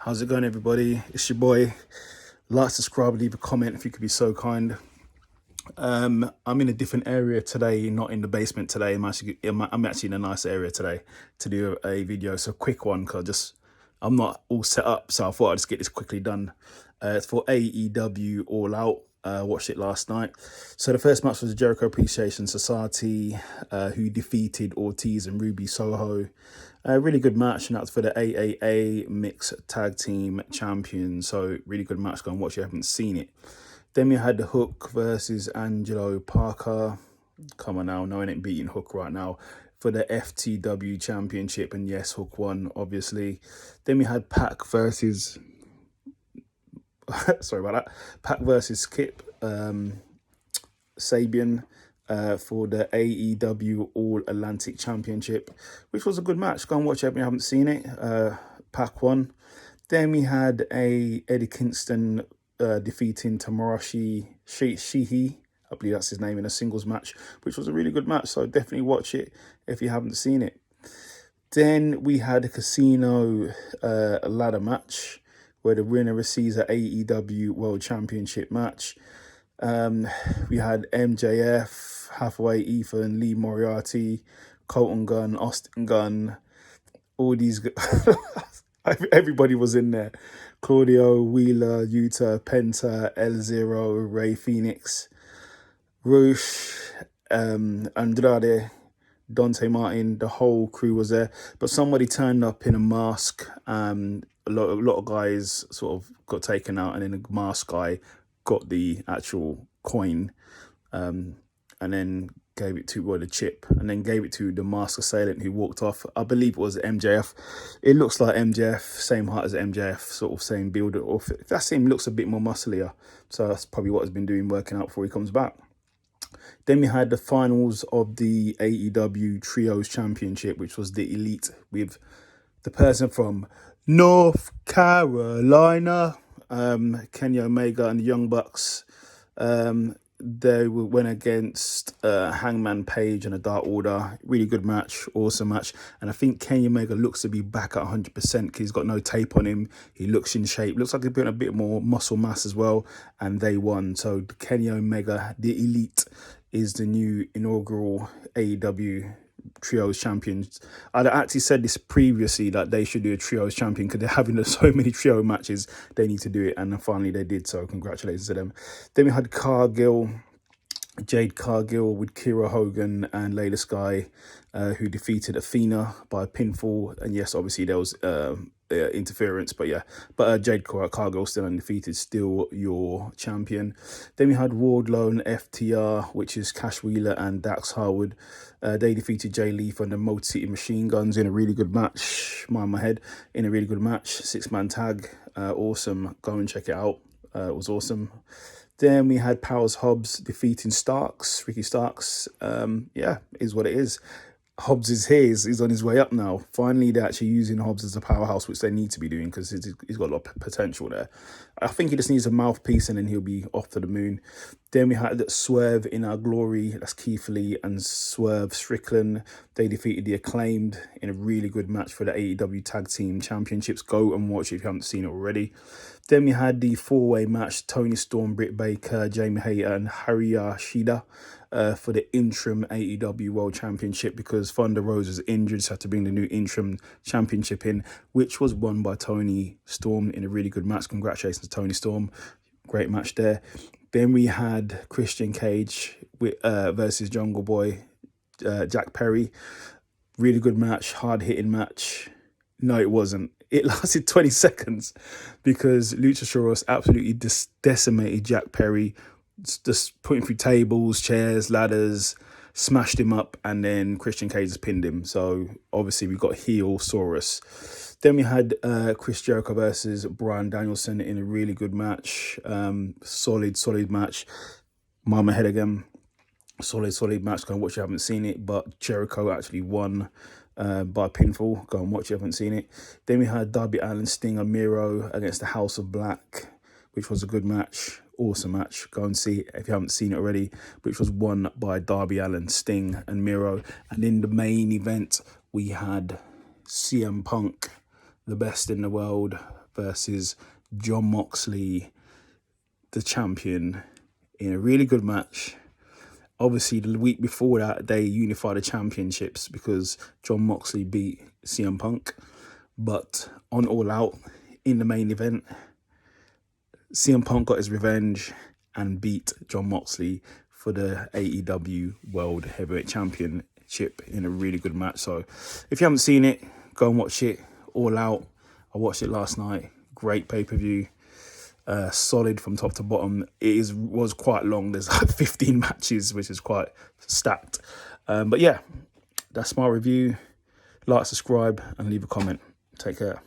How's it going, everybody? It's your boy. Like, subscribe, leave a comment if you could be so kind. I'm in a different area today, not in the basement today. I'm actually in a nice area today to do a video. So quick one, because I'm not all set up, so I thought I'd just get this quickly done. It's for AEW All Out. Watched it last night. So the first match was the Jericho Appreciation Society, who defeated Ortiz and Ruby Soho. A really good match, and that's for the AAA Mixed Tag Team Champions. So really good match. Go and watch it if you haven't seen it. Then we had the Hook versus Angelo Parker. Come on now, no one ain't beating Hook right now for the FTW Championship. And yes, Hook won, obviously. Then we had Pac versus... sorry about that. Pac versus Kip Sabian for the AEW All Atlantic Championship, which was a good match. Go and watch it if you haven't seen it. Pac won. Then we had Eddie Kingston defeating Tamarashi Shihi, I believe that's his name, in a singles match, which was a really good match. So definitely watch it if you haven't seen it. Then we had a casino ladder match where the winner receives an AEW World Championship match. We had MJF, Hathaway, Ethan, Lee Moriarty, Colton Gunn, Austin Gunn, all these... everybody was in there. Claudio, Wheeler, Yuta, Penta, L0, Ray Phoenix, Rush, Andrade, Dante Martin, the whole crew was there. But somebody turned up in a mask. A lot of guys sort of got taken out, and then the mask guy got the actual coin, and then gave it to the chip, and then gave it to the mask assailant who walked off. I believe it was MJF. It looks like MJF, same height as MJF, sort of same build. Or if that's him, looks a bit more musclier. So that's probably what he's been doing, working out before he comes back. Then we had the finals of the AEW Trios Championship, which was the Elite with the person from North Carolina, Kenny Omega, and the Young Bucks. They went against Hangman Page and the Dark Order. Really good match, awesome match. And I think Kenny Omega looks to be back at 100% because he's got no tape on him. He looks in shape. Looks like he's putting a bit more muscle mass as well. And they won. So Kenny Omega, the Elite, is the new inaugural AEW Trios champions. I'd actually said this previously that they should do a Trios champion because they're having so many trio matches. They need to do it, and finally they did. So congratulations to them. Then we had Jade Cargill with Kira Hogan and Layla Sky, who defeated Athena by pinfall. And yes, obviously there was interference, but yeah. But Jade Cargill still undefeated, still your champion. Then we had Wardlow and FTR, which is Cash Wheeler and Dax Harwood. They defeated Jay Leaf and the Motor City Machine Guns in a really good match. Mind my head, in a really good match. 6-man tag, awesome. Go and check it out. It was awesome. Then we had Powers Hobbs defeating Ricky Starks. Yeah, is what it is. Hobbs is here. He's on his way up now. Finally, they're actually using Hobbs as a powerhouse, which they need to be doing because he's got a lot of potential there. I think he just needs a mouthpiece and then he'll be off to the moon. Then we had Swerve in Our Glory. That's Keith Lee and Swerve Strickland. They defeated the Acclaimed in a really good match for the AEW Tag Team Championships. Go and watch it if you haven't seen it already. Then we had the four-way match, Tony Storm, Britt Baker, Jamie Hayter and Haruya Shida for the interim AEW World Championship because Thunder Rose was injured, so had to bring the new interim championship in, which was won by Tony Storm in a really good match. Congratulations to Tony Storm. Great match there. Then we had Christian Cage versus Jungle Boy, Jack Perry. Really good match, hard-hitting match. No, it wasn't. It lasted 20 seconds because Luchasaurus absolutely decimated Jack Perry, just putting through tables, chairs, ladders, smashed him up, and then Christian Cage just pinned him. So obviously we got heel Saurus. Then we had Chris Jericho versus Bryan Danielson in a really good match. Solid match. Mama head again. Solid match. Go and watch if you haven't seen it. But Jericho actually won by pinfall. Go and watch if you haven't seen it. Then we had Darby Allin, Sting and Miro against the House of Black, which was a good match. Awesome match. Go and see it if you haven't seen it already, which was won by Darby Allin, Sting and Miro. And in the main event, we had CM Punk, the best in the world, versus John Moxley, the champion, in a really good match. Obviously, the week before that, they unified the championships because John Moxley beat CM Punk. But on All Out, in the main event, CM Punk got his revenge and beat John Moxley for the AEW World Heavyweight Championship in a really good match. So if you haven't seen it, go and watch it. All Out. I watched it last night. Great pay-per-view. Solid from top to bottom. It was quite long. There's like 15 matches, which is quite stacked. But yeah, that's my review. Like, subscribe, and leave a comment. Take care.